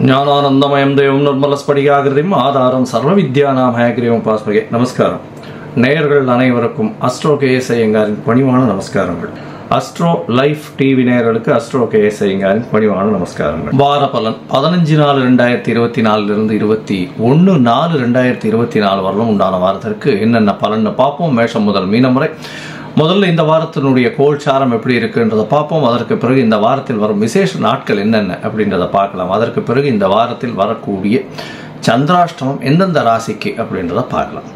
ஞானானந்தமயம் தேவம் நிர்மலஸ்படிகாகிருதிம் ஆதாரம் சர்வ வித்யானாம் ஹயக்ரீவம் பாஸ்மகே. நமஸ்காரம். நேயர்கள் அனைவருக்கும் அஸ்ட்ரோ கேஎஸ் ஐயங்காரின் பணிவான நமஸ்காரங்கள். அஸ்ட்ரோ லைஃப் டிவி நேயர்களுக்கு அஸ்ட்ரோ கேஎஸ் ஐயங்காரின் பணிவான நமஸ்காரங்கள். வார பலன் 15/4/2024 இருந்து 21/4/2024 வரலும் உண்டான வாரத்திற்கு என்னென்ன பலன்னு பார்ப்போம். மேஷம் முதல் மீனம் வரை. முதல்ல இந்த வாரத்தினுடைய கோல்சாரம் எப்படி இருக்குன்றதை பார்ப்போம். அதற்கு பிறகு இந்த வாரத்தில் வரும் விசேஷ நாட்கள் என்னென்ன அப்படின்றத பார்க்கலாம். அதற்கு பிறகு இந்த வாரத்தில் வரக்கூடிய சந்திராஷ்டமம் எந்தெந்த ராசிக்கு அப்படின்றத பார்க்கலாம்.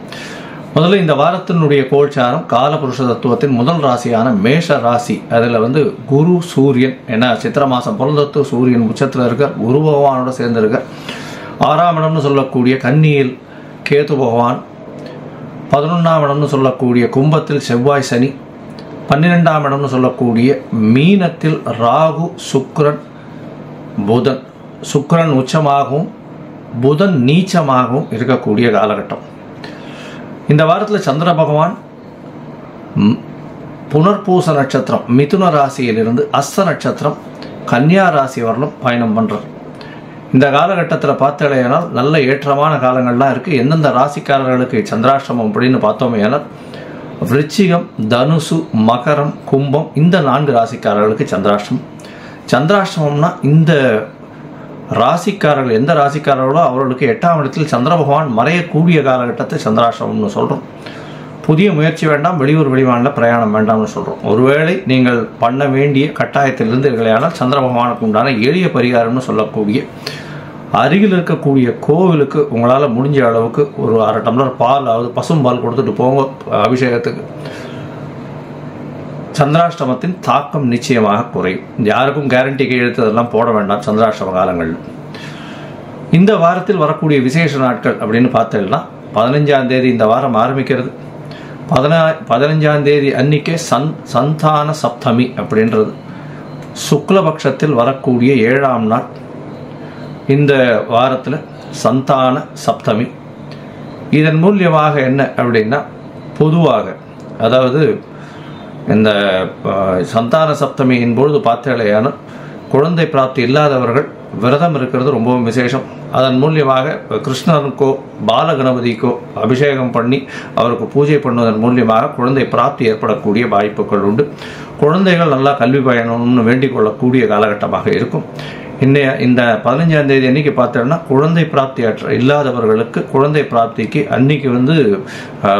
முதல்ல இந்த வாரத்தினுடைய கோல்சாரம் காலபுருஷ தத்துவத்தின் முதல் ராசியான மேஷ ராசி. அதில் குரு சூரியன், ஏன்னா சித்திர மாதம் பிறந்தத்து சூரியன் உச்சத்தில் இருக்கார், குரு பகவானோட சேர்ந்திருக்கார். 6ஆம் இடம்னு சொல்லக்கூடிய கன்னியில் கேது பகவான், 11ஆம் இடம்னு சொல்லக்கூடிய கும்பத்தில் செவ்வாய் சனி, 12ஆம் இடம்னு சொல்லக்கூடிய மீனத்தில் ராகு சுக்கிரன் புதன். சுக்கிரன் உச்சமாகவும் புதன் நீச்சமாகவும் இருக்கக்கூடிய காலகட்டம். இந்த வாரத்தில் சந்திர பகவான் புனர்பூச நட்சத்திரம் மிதுன ராசியிலிருந்து அஸ்த நட்சத்திரம் கன்னியா ராசி வரலும் பயணம் பண்ணுறார். இந்த காலகட்டத்தில் பார்த்தாலேனால் நல்ல ஏற்றமான காலங்கள்லாம் இருக்குது. எந்தெந்த ராசிக்காரர்களுக்கு சந்திராஷ்டமம் அப்படின்னு பார்த்தோமேனால் விருச்சிகம், தனுசு, மகரம், கும்பம் இந்த 4 ராசிக்காரர்களுக்கு சந்திராஷ்டமம். சந்திராஷ்டமம்னா இந்த ராசிக்காரர்கள் எந்த ராசிக்காரர்களோ அவர்களுக்கு 8ஆம் இடத்தில் சந்திர பகவான் மறையக்கூடிய காலகட்டத்தை சந்திராஷ்டமம்னு சொல்கிறோம். புதிய முயற்சி வேண்டாம், வெளியூர் வெளிமாநில பிரயாணம் வேண்டாம்னு சொல்கிறோம். ஒருவேளை நீங்கள் பண்ண வேண்டிய கட்டாயத்தில் இருந்தீர்களானால் சந்திர பகவானுக்கு உண்டான எளிய பரிகாரம்னு சொல்லக்கூடிய அருகில் இருக்கக்கூடிய கோவிலுக்கு உங்களால் முடிஞ்ச அளவுக்கு ஒரு 1/2 டம்ளர் பால், அதாவது பசும்பால் கொடுத்துட்டு போங்க அபிஷேகத்துக்கு. சந்திராஷ்டமத்தின் தாக்கம் நிச்சயமாக குறையும். யாருக்கும் கேரண்டி கையெழுத்து அதெல்லாம் போட வேண்டாம் சந்திராஷ்டம காலங்களில். இந்த வாரத்தில் வரக்கூடிய விசேஷ நாட்கள் அப்படின்னு பார்த்தீங்கன்னா 15ஆம் தேதி இந்த வாரம் ஆரம்பிக்கிறது. 15ஆம் தேதி அன்னைக்கே சந்தான சப்தமி அப்படின்றது சுக்லபக்ஷத்தில் வரக்கூடிய 7ஆம் நாள். இந்த வாரத்தில் சந்தான சப்தமி. இதன் மூலியமாக என்ன அப்படின்னா, பொதுவாக அதாவது இந்த சந்தான சப்தமியின் பொழுது பார்த்தாலேயான குழந்தை பிராப்தி இல்லாதவர்கள் விரதம் இருக்கிறது ரொம்பவும் விசேஷம். அதன் மூலியமாக கிருஷ்ணனுக்கோ பாலகணபதிக்கோ அபிஷேகம் பண்ணி அவருக்கு பூஜை பண்ணுவதன் மூலியமாக குழந்தை பிராப்தி ஏற்படக்கூடிய வாய்ப்புகள் உண்டு. குழந்தைகள் நல்லா கல்வி பயணம்னு வேண்டிக் கொள்ளக்கூடிய காலகட்டமாக இருக்கும். இந்த 15ஆம் தேதி அன்னைக்கு பார்த்தோம்னா குழந்தை பிராப்தி இல்லாதவர்களுக்கு குழந்தை பிராப்திக்கு அன்னைக்கு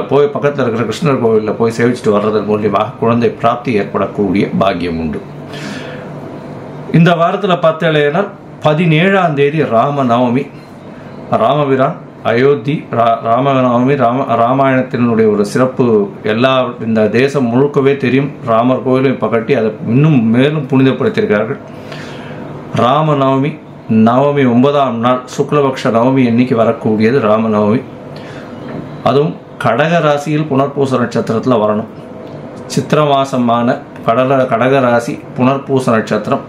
போய் பக்கத்தில் இருக்கிற கிருஷ்ணர் கோவிலில் போய் சேவிச்சுட்டு வர்றதன் மூலியமாக குழந்தை பிராப்தி ஏற்படக்கூடிய பாக்கியம் உண்டு. இந்த வாரத்தில் பார்த்தேன்னா 17ஆம் தேதி ராமநவமி. ராமபிரான் அயோத்தி ராமநவமி ராமாயணத்தினுடைய ஒரு சிறப்பு இந்த தேசம் முழுக்கவே தெரியும். ராமர் கோயிலும் இப்போ கட்டி அதை இன்னும் மேலும் புனிதப்படுத்தியிருக்கார்கள். ராமநவமி நவமி 9ஆம் நாள் சுக்லபக்ஷ நவமி அன்னைக்கு வரக்கூடியது ராமநவமி. அதுவும் கடக ராசியில் புனர்பூச நட்சத்திரத்தில் வரணும். சித்திர மாசமான கடக ராசி புனர்பூச நட்சத்திரம்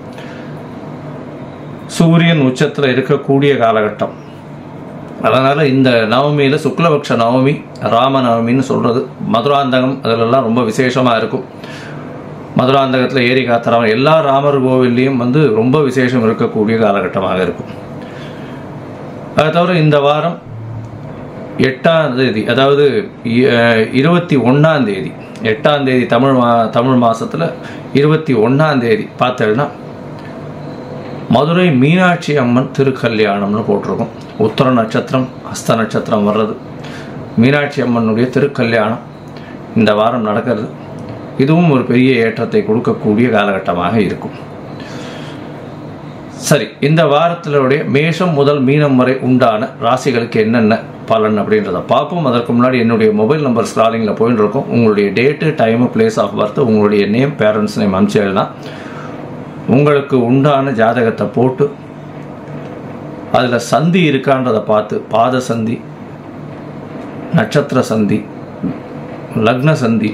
சூரியன் உச்சத்தில் இருக்கக்கூடிய காலகட்டம். அதனால் இந்த நவமியில் சுக்லபக்ஷ நவமி ராமநவமின்னு சொல்கிறது. மதுராந்தகம் அதிலெல்லாம் ரொம்ப விசேஷமாக இருக்கும். மதுராந்தகத்தில் ஏரி காத்திரம் எல்லா ராமர் கோவில்லையும் ரொம்ப விசேஷம் இருக்கக்கூடிய காலகட்டமாக இருக்கும். அதை தவிர இந்த வாரம் 8ஆம் தேதி, அதாவது 21ஆம் தேதி, 8ஆம் தேதி தமிழ் மாதத்தில் 21ஆம் தேதி பார்த்தேன்னா மதுரை மீனாட்சி அம்மன் திருக்கல்யாணம்னு போட்டிருக்கோம். உத்தர நட்சத்திரம் அஸ்த நட்சத்திரம் வர்றது. மீனாட்சி அம்மனுடைய திருக்கல்யாணம் இந்த வாரம் நடக்கிறது. இதுவும் ஒரு பெரிய ஏற்றத்தை கொடுக்கக்கூடிய காலகட்டமாக இருக்கும். சரி, இந்த வாரத்தினுடைய மேஷம் முதல் மீனம் வரை உண்டான ராசிகளுக்கு என்னென்ன பலன் அப்படின்றத பார்ப்போம். அதற்கு முன்னாடி என்னுடைய மொபைல் நம்பர் ஸ்க்ராலிங்கில் போயிட்டு இருக்கோம். உங்களுடைய date, time, place of birth, உங்களுடைய நேம், பேரண்ட்ஸ் நேம் அனுப்பிச்சேன்னா உங்களுக்கு உண்டான ஜாதகத்தை போட்டு அதில் சந்தி இருக்கான்றதை பார்த்து பாத சந்தி, நட்சத்திர சந்தி, லக்ன சந்தி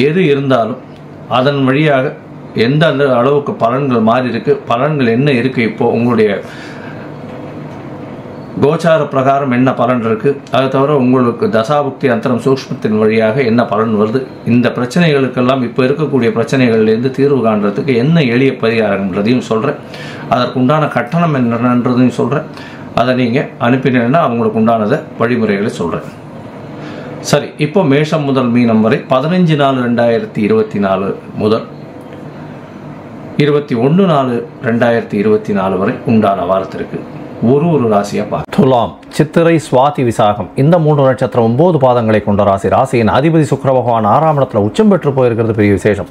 எது இருந்தாலும் அதன் வழியாக எந்த அளவுக்கு பலன்கள் மாறி இருக்கு, பலன்கள் என்ன இருக்கு, இப்போ உங்களுடைய கோச்சார பிரகாரம் என்ன பலன் இருக்குது, அதை தவிர உங்களுக்கு தசாபுக்தி அந்தரம் சூக்ஷ்மத்தின் வழியாக என்ன பலன் வருது, இந்த பிரச்சனைகளுக்கெல்லாம் இப்போ இருக்கக்கூடிய பிரச்சனைகள்லேருந்து தீர்வு காண்றதுக்கு என்ன எளிய பரிகாரம்ன்றதையும் சொல்கிறேன். அதற்குண்டான கட்டணம் என்னன்றதையும் சொல்கிறேன். அதை நீங்கள் அனுப்பினீங்கன்னா அவங்களுக்கு உண்டானதை வழிமுறைகளை சொல்கிறேன். சரி, இப்போ மேஷம் முதல் மீனம் வரை 15/4/2024 முதல் 21/4/2024 வரை உண்டான வாரத்திற்கு ஒரு ராசியா பார்க்க. துலாம், சித்திரை, சுவாதி, விசாகம் இந்த 3 நட்சத்திரம் 9 பாதங்களை கொண்ட ராசி. ராசியின் அதிபதி சுக்கிர பகவான் 6ஆம் இடத்துல உச்சம் பெற்று போயிருக்கிறது பெரிய விசேஷம்.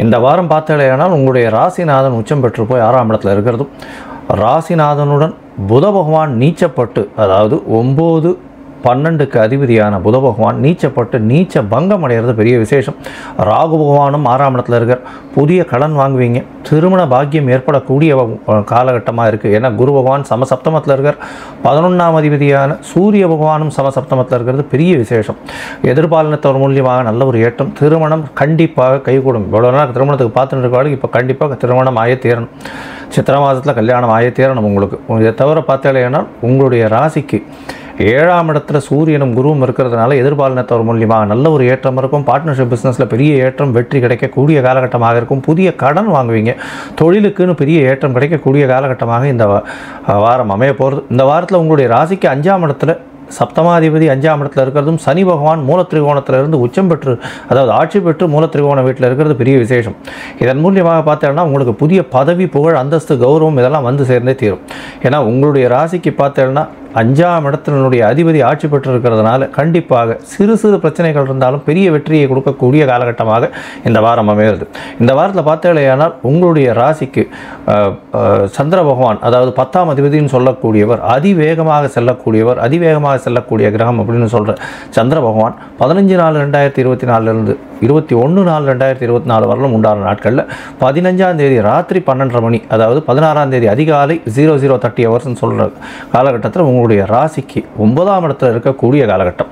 இந்த வாரம் பார்த்தாலேயானால் உங்களுடைய ராசிநாதன் உச்சம் பெற்று போய் 6ஆம் இடத்துல இருக்கிறதும், ராசிநாதனுடன் புத பகவான் நீச்சப்பட்டு, அதாவது 9-12க்கு அதிபதியான புத பகவான் நீச்சப்பட்டு நீச்ச பங்கம் அடைகிறது பெரிய விசேஷம். ராகு பகவானும் 6ஆம் இடத்துல இருக்கார். புதிய கடன் வாங்குவீங்க, திருமண பாக்கியம் ஏற்படக்கூடிய காலகட்டமாக இருக்குது. ஏன்னா குரு பகவான் சமசப்தமத்தில் இருக்கார். 11ஆம் அதிபதியான சூரிய பகவானும் சமசப்தமத்தில் இருக்கிறது பெரிய விசேஷம். எதிர்பாலினத்தவர் மூலியமாக நல்ல ஒரு ஏற்றம். திருமணம் கண்டிப்பாக கைகூடும். இவ்வளோ நாள் திருமணத்துக்கு பார்த்துட்டு இருக்காங்க, இப்போ கண்டிப்பாக திருமணம் ஆய தீரணும். சித்திரை மாதத்தில் கல்யாணம் ஆய தீரணும் உங்களுக்கு. இதை தவிர பார்த்தாலேனா உங்களுடைய ராசிக்கு 7ஆம் இடத்துல சூரியனும் குருவும் இருக்கிறதுனால எதிர்பாலினத்தவர் மூலியமாக நல்ல ஒரு ஏற்றம் இருக்கும். பார்ட்னர்ஷிப் பிஸ்னஸில் பெரிய ஏற்றம், வெற்றி கிடைக்கக்கூடிய காலகட்டமாக இருக்கும். புதிய கடன் வாங்குவீங்க, தொழிலுக்குன்னு பெரிய ஏற்றம் கிடைக்கக்கூடிய காலகட்டமாக இந்த வாரம் அமைய போகிறது. இந்த வாரத்தில் உங்களுடைய ராசிக்கு 5ஆம் இடத்துல சப்தமாதிபதி 5ஆம் இடத்துல இருக்கிறதும், சனி பகவான் மூலத்திரிகோணத்திலிருந்து உச்சம் பெற்று, அதாவது ஆட்சி பெற்று மூலத்திரிகோண வீட்டில் இருக்கிறது பெரிய விசேஷம். இதன் மூலியமாக பார்த்தேன்னா உங்களுக்கு புதிய பதவி, புகழ், அந்தஸ்து, கௌரவம் இதெல்லாம் வந்து சேர்ந்தே தீரும். ஏன்னா உங்களுடைய ராசிக்கு பார்த்தேன்னா 5ஆம் இடத்தினுடைய அதிபதி ஆட்சி பெற்று இருக்கிறதுனால கண்டிப்பாக சிறு சிறு பிரச்சனைகள் இருந்தாலும் பெரிய வெற்றியை கொடுக்கக்கூடிய காலகட்டமாக இந்த வாரம் அமைகிறது. இந்த வாரத்தில் பார்த்தேனால் உங்களுடைய ராசிக்கு சந்திர பகவான், அதாவது 10ஆம் அதிபதினு சொல்லக்கூடியவர், அதிவேகமாக செல்லக்கூடிய கிரகம் அப்படின்னு சொல்கிற சந்திர பகவான் 15/4/2024 21/4/2024 வரலும் உண்டான நாட்களில் 15ஆம் தேதி ராத்திரி 12:30 மணி, அதாவது 16ஆம் தேதி அதிகாலை 00:30 ஹவர்ஸ்ன்னு சொல்கிற காலகட்டத்தில் உங்களுடைய ராசிக்கு 9ஆம் இடத்துல இருக்கக்கூடிய காலகட்டம்.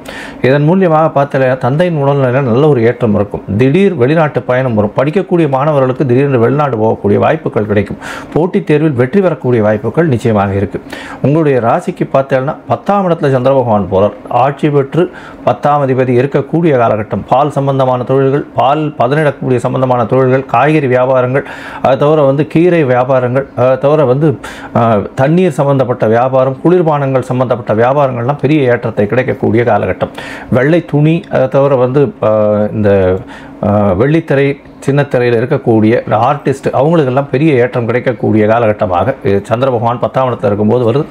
இதன் மூலியமாக பார்த்தாலே தந்தையின் உடல்நிலையில் நல்ல ஒரு ஏற்றம் இருக்கும். திடீர் வெளிநாட்டு பயணம் வரும். படிக்கக்கூடிய மாணவர்களுக்கு திடீர்னு வெளிநாடு போகக்கூடிய வாய்ப்புகள் கிடைக்கும். போட்டித் தேர்வில் வெற்றி பெறக்கூடிய வாய்ப்புகள் நிச்சயமாக இருக்குது. உங்களுடைய ராசிக்கு பார்த்தேன்னா 10ஆம் இடத்துல சந்திர பகவான் போகிறார். ஆட்சி பெற்று 10ஆம் அதிபதி இருக்கக்கூடிய காலகட்டம். பால் சம்பந்தமான தொழில்கள், பால் பதனிடக்கூடிய சம்பந்தமான தொழில்கள், காய்கறி வியாபாரங்கள், அதை தவிர கீரை வியாபாரங்கள், அதை தவிர தண்ணீர் சம்பந்தப்பட்ட வியாபாரம், குளிர்பானங்கள் சம்பந்தப்பட்ட வியாபாரங்கள்லாம் பெரிய ஏற்றத்தை கிடைக்கக்கூடிய காலகட்டம். வெள்ளை துணி, அதை தவிர இந்த வெள்ளித்திரை, சின்னத்திரையில் இருக்கக்கூடிய ஆர்டிஸ்ட் அவங்களுக்கெல்லாம் பெரிய ஏற்றம் கிடைக்கக்கூடிய காலகட்டமாக சந்திர பகவான் 10ஆம் இடத்துல இருக்கும்போது வருது.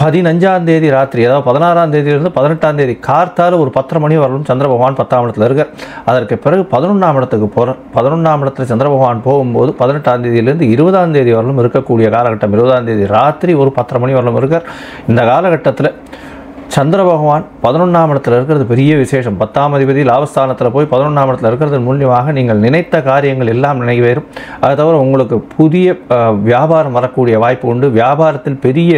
15ஆம் தேதி ராத்திரி, அதாவது 16ஆம் தேதியிலிருந்து 18ஆம் தேதி கார்த்தால் ஒரு 10:30 மணி வரலும் சந்திர பகவான் 10ஆம் இடத்துல இருக்கார். அதற்கு பிறகு 11ஆம் இடத்துக்கு போகிறார். 11ஆம் இடத்துல சந்திர பகவான் போகும்போது 18ஆம் தேதியிலிருந்து 20ஆம் தேதி வரலும் இருக்கக்கூடிய காலகட்டம். 20ஆம் தேதி ராத்திரி ஒரு 10:30 மணி வரலும் இருக்கார். இந்த காலகட்டத்தில் சந்திர பகவான் 11ஆம் இடத்துல இருக்கிறது பெரிய விசேஷம். 10ஆம் அதிபதி லாபஸ்தானத்தில் போய் 11ஆம் இடத்துல இருக்கிறது மூலியமாக நீங்கள் நினைத்த காரியங்கள் எல்லாம் நிறைவேறும். அதை தவிர உங்களுக்கு புதிய வியாபாரம் வரக்கூடிய வாய்ப்பு உண்டு. வியாபாரத்தில் பெரிய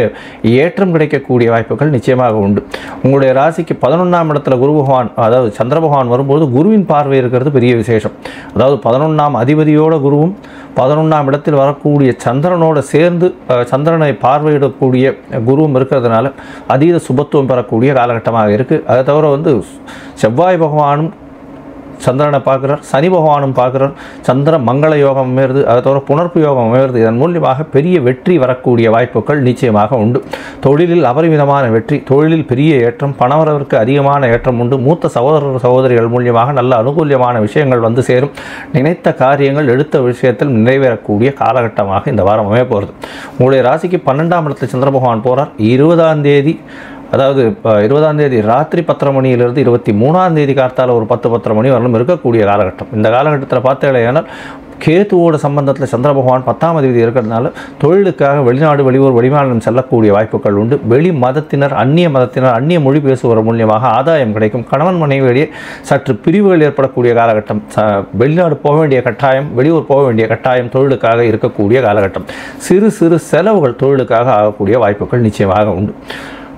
ஏற்றம் கிடைக்கக்கூடிய வாய்ப்புகள் நிச்சயமாக உண்டு. உங்களுடைய ராசிக்கு 11ஆம் இடத்துல குரு பகவான், அதாவது சந்திர பகவான் வரும்போது குருவின் பார்வை இருக்கிறது பெரிய விசேஷம். அதாவது 11ஆம் அதிபதியோட குருவும் 11ஆம் இடத்தில் வரக்கூடிய சந்திரனோடு சேர்ந்து சந்திரனை பார்வையிடக்கூடிய குருவும் இருக்கிறதுனால அதீத சுபத்துவம் பெறக்கூடிய காலகட்டமாக இருக்குது. அதை தவிர செவ்வாய் பகவானும் சந்திரனை பார்க்குறார், சனி பகவானும் பார்க்குறார். சந்திர மங்கள யோகம் அமைகிறது, அதை தவிர புணர்ப்பு யோகம் அமைகிறது. இதன் மூலியமாக பெரிய வெற்றி வரக்கூடிய வாய்ப்புகள் நிச்சயமாக உண்டு. தொழிலில் அபரிமிதமான வெற்றி, தொழிலில் பெரிய ஏற்றம், பணவரவிற்கு அதிகமான ஏற்றம் உண்டு. மூத்த சகோதரர் சகோதரிகள் மூலியமாக நல்ல அனுகூல்யமான விஷயங்கள் வந்து சேரும். நினைத்த காரியங்கள் எடுத்த விஷயத்தில் நிறைவேறக்கூடிய காலகட்டமாக இந்த வாரம் அமைய போகிறது. உங்களுடைய ராசிக்கு 12ஆம் இடத்தில் சந்திர பகவான் போகிறார். 20ஆம் தேதி, அதாவது 20ஆம் தேதி ராத்திரி 10:30 மணியிலிருந்து 23ஆம் தேதி கார்த்தால ஒரு 10-10:30 மணி வரலும் இருக்கக்கூடிய காலகட்டம். இந்த காலகட்டத்தில் பார்த்தேனால் கேத்துவோட சம்பந்தத்தில் சந்திர பகவான் 10ஆம் அதிபதி இருக்கிறதுனால தொழிலுக்காக வெளிநாடு, வெளியூர், வெளிமாநிலம் செல்லக்கூடிய வாய்ப்புகள் உண்டு. வெளி மதத்தினர், அந்நிய மதத்தினர், அந்நிய மொழி பேசுவதன் மூலியமாக ஆதாயம் கிடைக்கும். கணவன் மனைவியிடையே சற்று பிரிவுகள் ஏற்படக்கூடிய காலகட்டம். வெளிநாடு போக வேண்டிய கட்டாயம், வெளியூர் போக வேண்டிய கட்டாயம் தொழிலுக்காக இருக்கக்கூடிய காலகட்டம். சிறு சிறு செலவுகள் தொழிலுக்காக ஆகக்கூடிய வாய்ப்புகள் நிச்சயமாக உண்டு.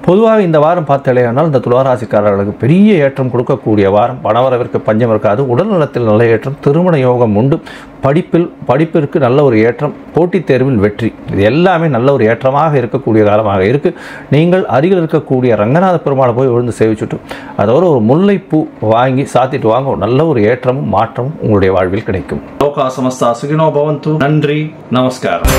பொதுவாக இந்த வாரம் பார்த்தாலேயானால் இந்த துளாராசிக்காரர்களுக்கு பெரிய ஏற்றம் கொடுக்கக்கூடிய வாரம். பணவரவிற்கு பஞ்சம் இருக்காது. உடல் நலத்தில் நல்ல ஏற்றம், திருமண யோகம் உண்டு, படிப்பிற்கு நல்ல ஒரு ஏற்றம், போட்டித் தேர்வில் வெற்றி, இது எல்லாமே நல்ல ஒரு ஏற்றமாக இருக்கக்கூடிய காலமாக இருக்குது. நீங்கள் அருகில் இருக்கக்கூடிய ரங்கநாத பெருமாளை போய் விழுந்து சேவிச்சுட்டு அதோட ஒரு முல்லைப்பூ வாங்கி சாத்திட்டு வாங்க, நல்ல ஒரு ஏற்றமும் மாற்றமும் உங்களுடைய வாழ்வில் கிடைக்கும். லோகா சமஸ்தா சுகினோ பவந்து. நன்றி, நமஸ்காரம்.